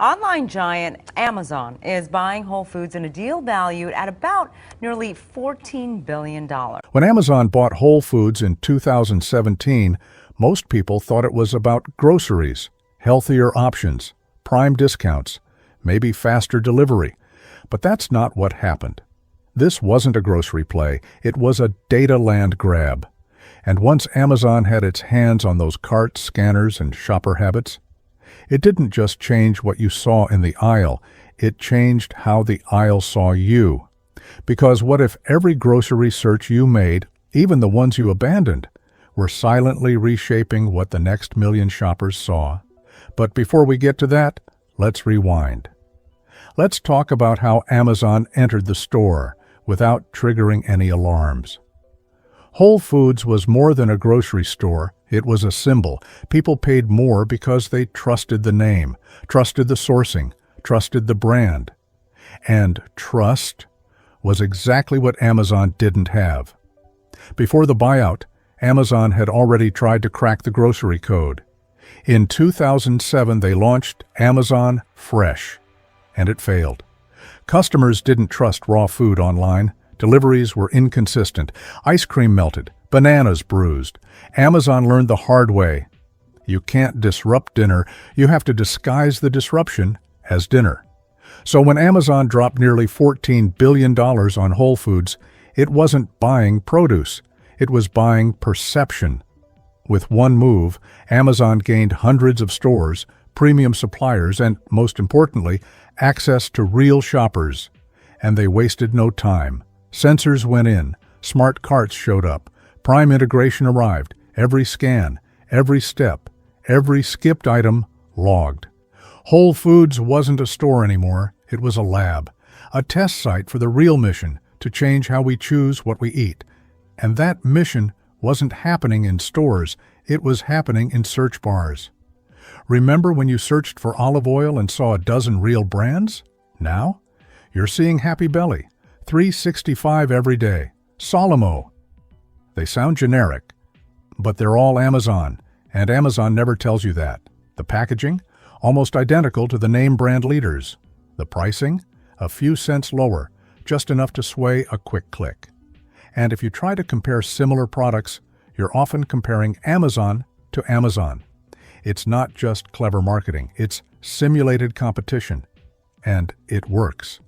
Online giant Amazon is buying Whole Foods in a deal valued at about nearly $14 billion. When Amazon bought Whole Foods in 2017, most people thought it was about groceries, healthier options, prime discounts, maybe faster delivery. But that's not what happened. This wasn't a grocery play, it was a data land grab. And once Amazon had its hands on those carts, scanners, and shopper habits, it didn't just change what you saw in the aisle, it changed how the aisle saw you. Because what if every grocery search you made, even the ones you abandoned, were silently reshaping what the next million shoppers saw? But before we get to that, let's rewind. Let's talk about how Amazon entered the store without triggering any alarms. Whole Foods was more than a grocery store. It was a symbol. People paid more because they trusted the name, trusted the sourcing, trusted the brand. And trust was exactly what Amazon didn't have. Before the buyout, Amazon had already tried to crack the grocery code. In 2007, they launched Amazon Fresh, and it failed. Customers didn't trust raw food online. Deliveries were inconsistent. Ice cream melted. Bananas bruised. Amazon learned the hard way. You can't disrupt dinner. You have to disguise the disruption as dinner. So when Amazon dropped nearly $14 billion on Whole Foods, it wasn't buying produce. It was buying perception. With one move, Amazon gained hundreds of stores, premium suppliers, and, most importantly, access to real shoppers. And they wasted no time. Sensors went in, smart carts showed up, Prime integration arrived, every scan, every step, every skipped item logged. Whole Foods wasn't a store anymore, it was a lab, a test site for the real mission to change how we choose what we eat. And that mission wasn't happening in stores, it was happening in search bars. Remember when you searched for olive oil and saw a dozen real brands? Now, you're seeing Happy Belly, 365 every day, Solomo. They sound generic, but they're all Amazon, and Amazon never tells you that. The packaging? Almost identical to the name brand leaders. The pricing? A few cents lower, just enough to sway a quick click. And if you try to compare similar products, you're often comparing Amazon to Amazon. It's not just clever marketing, it's simulated competition. And it works.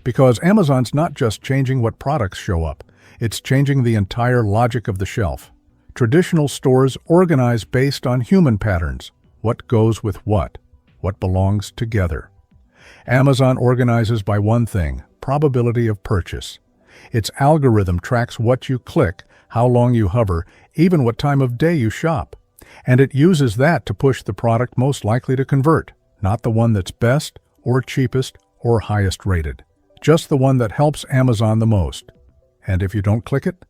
Because Amazon's not just changing what products show up, it's changing the entire logic of the shelf. Traditional stores organize based on human patterns. What goes with what belongs together. Amazon organizes by one thing, probability of purchase. Its algorithm tracks what you click, how long you hover, even what time of day you shop. And it uses that to push the product most likely to convert, not the one that's best or cheapest or highest rated. Just the one that helps Amazon the most. And if you don't click it,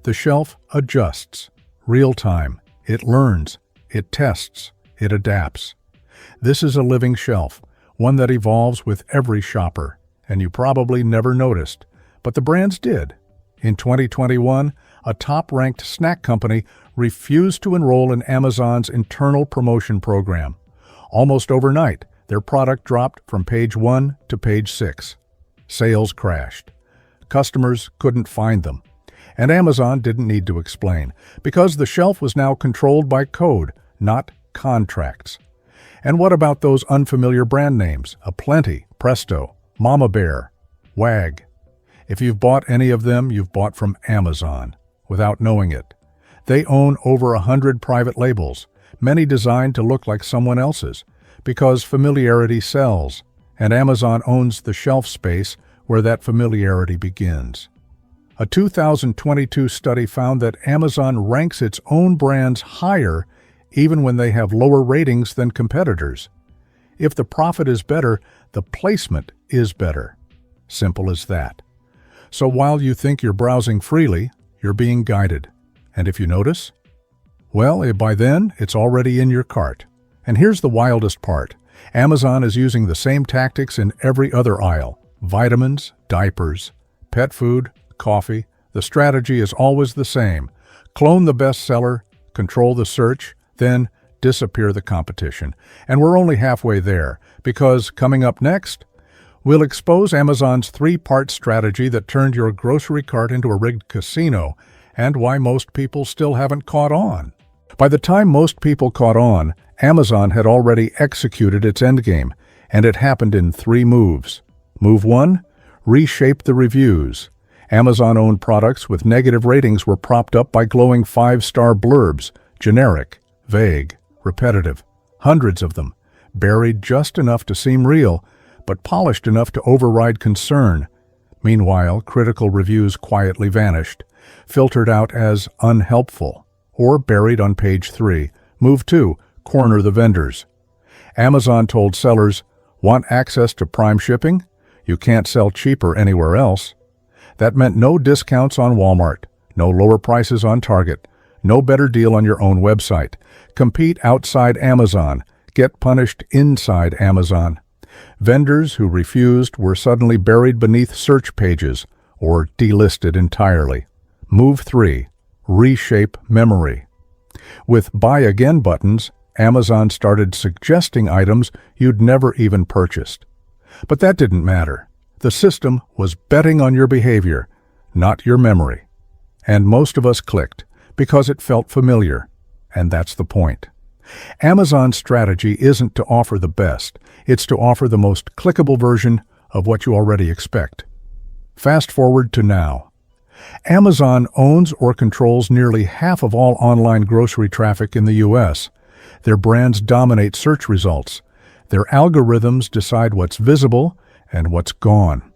the shelf adjusts. Real time. It learns. It tests. It adapts. This is a living shelf, one that evolves with every shopper. And you probably never noticed, but the brands did. In 2021, a top-ranked snack company refused to enroll in Amazon's internal promotion program. Almost overnight, their product dropped from page 1 to page 6. Sales crashed. Customers couldn't find them. And Amazon didn't need to explain, because the shelf was now controlled by code, not contracts. And what about those unfamiliar brand names? Aplenty, Presto, Mama Bear, Wag. If you've bought any of them, you've bought from Amazon, without knowing it. They own over 100 private labels, many designed to look like someone else's, because familiarity sells, and Amazon owns the shelf space where that familiarity begins. A 2022 study found that Amazon ranks its own brands higher even when they have lower ratings than competitors. If the profit is better, the placement is better. Simple as that. So while you think you're browsing freely, you're being guided. And if you notice, well, by then, it's already in your cart. And here's the wildest part. Amazon is using the same tactics in every other aisle. Vitamins, diapers, pet food, coffee. The strategy is always the same. Clone the bestseller, control the search, then disappear the competition. And we're only halfway there, because coming up next, we'll expose Amazon's three-part strategy that turned your grocery cart into a rigged casino, and why most people still haven't caught on. By the time most people caught on, Amazon had already executed its endgame, and it happened in 3 moves. Move 1: reshape the reviews. Amazon-owned products with negative ratings were propped up by glowing 5-star blurbs, generic, vague, repetitive, hundreds of them, buried just enough to seem real, but polished enough to override concern. Meanwhile, critical reviews quietly vanished, filtered out as unhelpful, or buried on page 3. Move 2: corner the vendors. Amazon told sellers, want access to Prime shipping? You can't sell cheaper anywhere else. That meant no discounts on Walmart, no lower prices on Target, no better deal on your own website. Compete outside Amazon, get punished inside Amazon. Vendors who refused were suddenly buried beneath search pages or delisted entirely. Move 3: reshape memory. With Buy Again buttons, Amazon started suggesting items you'd never even purchased. But that didn't matter. The system was betting on your behavior, not your memory. And most of us clicked because it felt familiar, and that's the point. Amazon's strategy isn't to offer the best, it's to offer the most clickable version of what you already expect. Fast forward to now. Amazon owns or controls nearly half of all online grocery traffic in the U.S. Their brands dominate search results. Their algorithms decide what's visible and what's gone.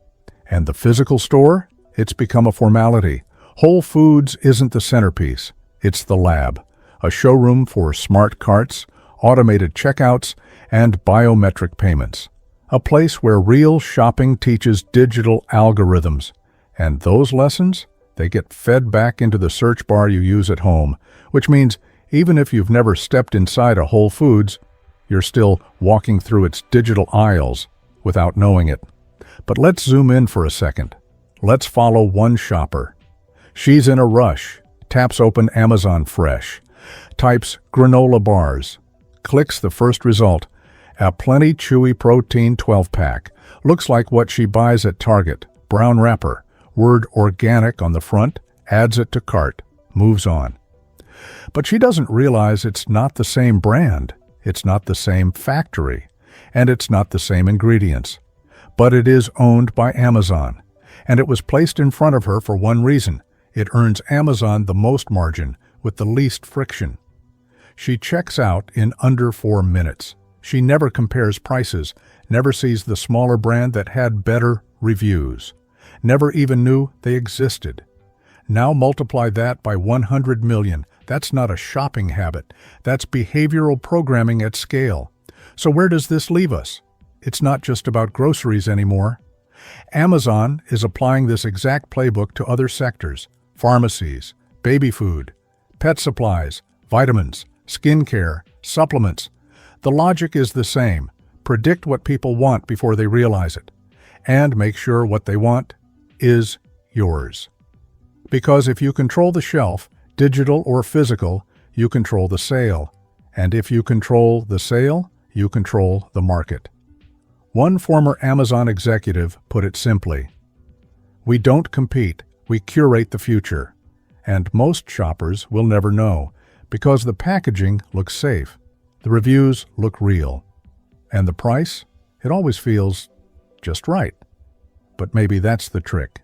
And the physical store? It's become a formality. Whole Foods isn't the centerpiece. It's the lab, a showroom for smart carts, automated checkouts, and biometric payments. A place where real shopping teaches digital algorithms. And those lessons, they get fed back into the search bar you use at home, which means even if you've never stepped inside a Whole Foods, you're still walking through its digital aisles without knowing it. But let's zoom in for a second. Let's follow one shopper. She's in a rush, taps open Amazon Fresh, types granola bars, clicks the first result, a plenty chewy protein 12-pack. Looks like what she buys at Target, brown wrapper, word organic on the front, adds it to cart, moves on. But she doesn't realize it's not the same brand, it's not the same factory, and it's not the same ingredients. But it is owned by Amazon, and it was placed in front of her for one reason. It earns Amazon the most margin, with the least friction. She checks out in under 4 minutes. She never compares prices, never sees the smaller brand that had better reviews, never even knew they existed. Now multiply that by 100 million. That's not a shopping habit. That's behavioral programming at scale. So where does this leave us? It's not just about groceries anymore. Amazon is applying this exact playbook to other sectors: pharmacies, baby food, pet supplies, vitamins, skincare, supplements. The logic is the same. Predict what people want before they realize it, and make sure what they want is yours. Because if you control the shelf, digital or physical, you control the sale. And if you control the sale, you control the market. One former Amazon executive put it simply: we don't compete, we curate the future. And most shoppers will never know, because the packaging looks safe, the reviews look real, and the price, it always feels just right. But maybe that's the trick.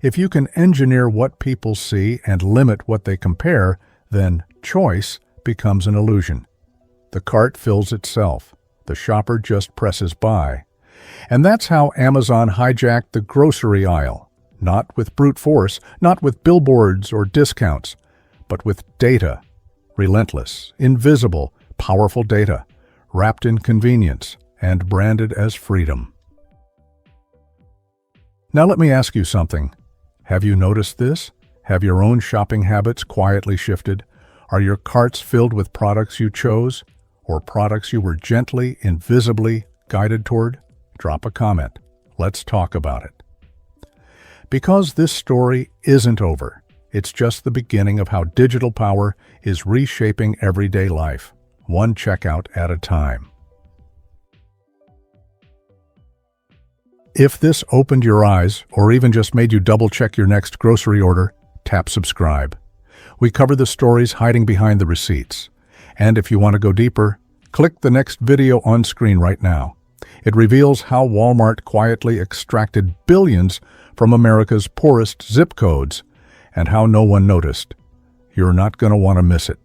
If you can engineer what people see and limit what they compare, then choice becomes an illusion. The cart fills itself. The shopper just presses buy. And that's how Amazon hijacked the grocery aisle. Not with brute force, not with billboards or discounts, but with data. Relentless, invisible, powerful data, wrapped in convenience and branded as freedom. Now let me ask you something. Have you noticed this? Have your own shopping habits quietly shifted? Are your carts filled with products you chose, or products you were gently, invisibly guided toward? Drop a comment. Let's talk about it. Because this story isn't over. It's just the beginning of how digital power is reshaping everyday life. one checkout at a time. If this opened your eyes, or even just made you double-check your next grocery order, tap subscribe. We cover the stories hiding behind the receipts. And if you want to go deeper, click the next video on screen right now. It reveals how Walmart quietly extracted billions from America's poorest zip codes, and how no one noticed. You're not going to want to miss it.